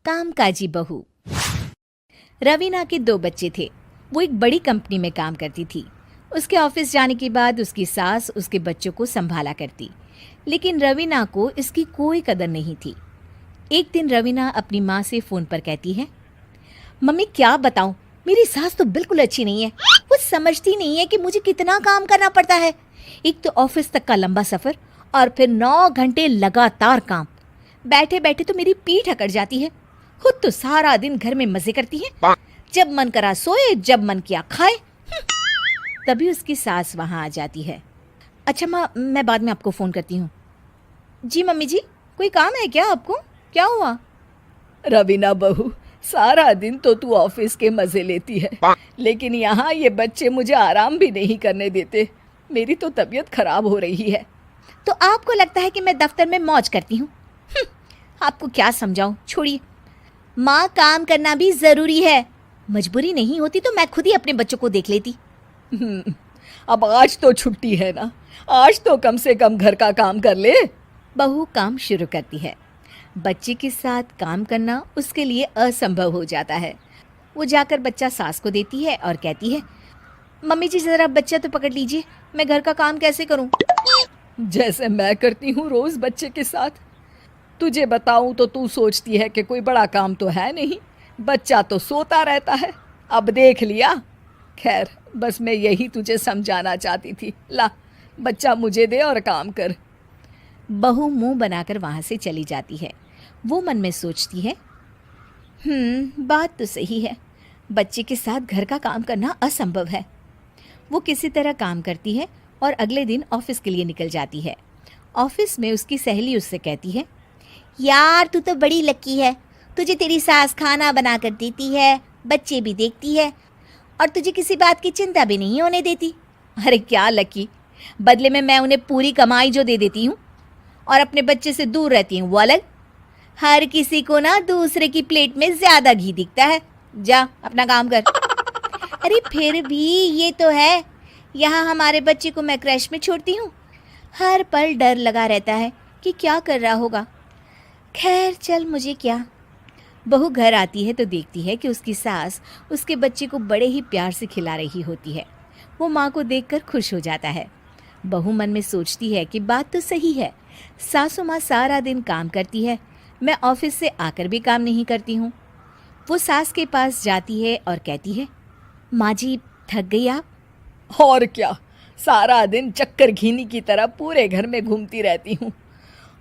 कामकाजी बहू। रवीना के 2 बच्चे थे। वो एक बड़ी कंपनी में काम करती थी। उसके ऑफिस जाने के बाद उसकी सास उसके बच्चों को संभाला करती, लेकिन रवीना को इसकी कोई कदर नहीं थी। एक दिन रवीना अपनी माँ से फ़ोन पर कहती है, मम्मी क्या बताऊँ, मेरी सास तो बिल्कुल अच्छी नहीं है। वो समझती नहीं है कि मुझे कितना काम करना पड़ता है। एक तो ऑफिस तक का लंबा सफ़र और फिर 9 घंटे लगातार काम। बैठे बैठे तो मेरी पीठ अकड़ जाती है। खुद तो सारा दिन घर में मजे करती है, जब मन करा सोए, जब मन किया खाए। तभी उसकी सास वहाँ आ जाती है। अच्छा माँ, मैं बाद में आपको फ़ोन करती हूँ। जी मम्मी जी, कोई काम है क्या आपको? क्या हुआ? रवीना बहू, सारा दिन तो तू ऑफिस के मजे लेती है, लेकिन यहाँ ये बच्चे मुझे आराम भी नहीं करने देते। मेरी तो तबीयत खराब हो रही है। तो आपको लगता है कि मैं दफ्तर में मौज करती हूँ? आपको क्या समझाऊँ, छोड़िए। माँ, काम करना भी ज़रूरी है। मजबूरी नहीं होती तो मैं खुद ही अपने बच्चों को देख लेती। अब आज तो छुट्टी है ना, आज तो कम से कम घर का काम कर ले। बहू काम शुरू करती है। बच्चे के साथ काम करना उसके लिए असंभव हो जाता है। वो जाकर बच्चा सास को देती है और कहती है, मम्मी जी ज़रा बच्चा तो पकड़ लीजिए, मैं घर का काम कैसे करूं? जैसे मैं करती हूँ रोज बच्चे के साथ। तुझे बताऊं तो तू सोचती है कि कोई बड़ा काम तो है नहीं, बच्चा तो सोता रहता है। अब देख लिया। खैर, बस मैं यही तुझे समझाना चाहती थी। ला, बच्चा मुझे दे और काम कर। बहू मुंह बनाकर वहां से चली जाती है। वो मन में सोचती है, बात तो सही है, बच्चे के साथ घर का काम करना असंभव है। वो किसी तरह काम करती है और अगले दिन ऑफिस के लिए निकल जाती है। ऑफिस में उसकी सहेली उससे कहती है, यार तू तो बड़ी लकी है, तुझे तेरी सास खाना बना कर देती है, बच्चे भी देखती है और तुझे किसी बात की चिंता भी नहीं होने देती। अरे क्या लकी, बदले में मैं उन्हें पूरी कमाई जो दे देती हूँ और अपने बच्चे से दूर रहती हूँ वो अलग। हर किसी को ना दूसरे की प्लेट में ज़्यादा घी दिखता है। जा अपना काम कर। अरे फिर भी ये तो है, यहाँ हमारे बच्चे को मैं क्रैश में छोड़ती हूँ, हर पल डर लगा रहता है कि क्या कर रहा होगा। खैर चल, मुझे क्या। बहू घर आती है तो देखती है कि उसकी सास उसके बच्चे को बड़े ही प्यार से खिला रही होती है। वो माँ को देखकर खुश हो जाता है। बहू मन में सोचती है कि बात तो सही है, सासू माँ सारा दिन काम करती है, मैं ऑफिस से आकर भी काम नहीं करती हूँ। वो सास के पास जाती है और कहती है, माँ जी थक गई आप? और क्या, सारा दिन चक्कर घीनी की तरह पूरे घर में घूमती रहती हूँ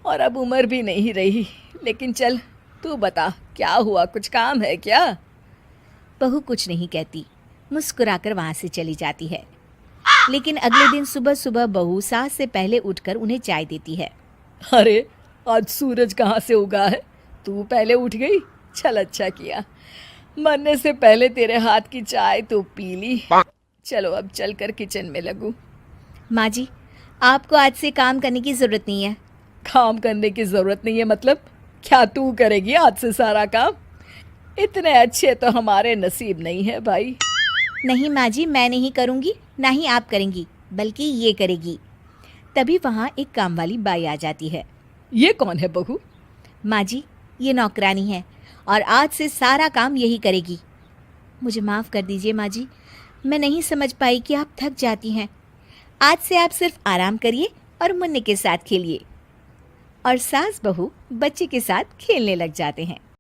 और अब उम्र भी नहीं रही। लेकिन चल, तू बता क्या हुआ, कुछ काम है क्या? बहू कुछ नहीं कहती, मुस्कुराकर वहाँ से चली जाती है। लेकिन अगले दिन सुबह सुबह बहू सास से पहले उठकर उन्हें चाय देती है। अरे, आज सूरज कहाँ से उगा है? तू पहले उठ गई, चल अच्छा किया। मरने से पहले तेरे हाथ की चाय तो पी ली। चलो अब चलकर किचन में लगूं। माँ जी, आपको आज से काम करने की ज़रूरत नहीं है। काम करने की ज़रूरत नहीं है मतलब? क्या तू करेगी आज से सारा काम? इतने अच्छे तो हमारे नसीब नहीं है भाई। नहीं माँ जी, मैं नहीं करूँगी, ना ही आप करेंगी, बल्कि ये करेगी। तभी वहाँ एक काम वाली बाई आ जाती है। ये कौन है बहू? माँ जी, ये नौकरानी है और आज से सारा काम यही करेगी। मुझे माफ़ कर दीजिए माँ जी, मैं नहीं समझ पाई कि आप थक जाती हैं। आज से आप सिर्फ आराम करिए और मुन्ने के साथ खेलिए। और सास बहू बच्चे के साथ खेलने लग जाते हैं।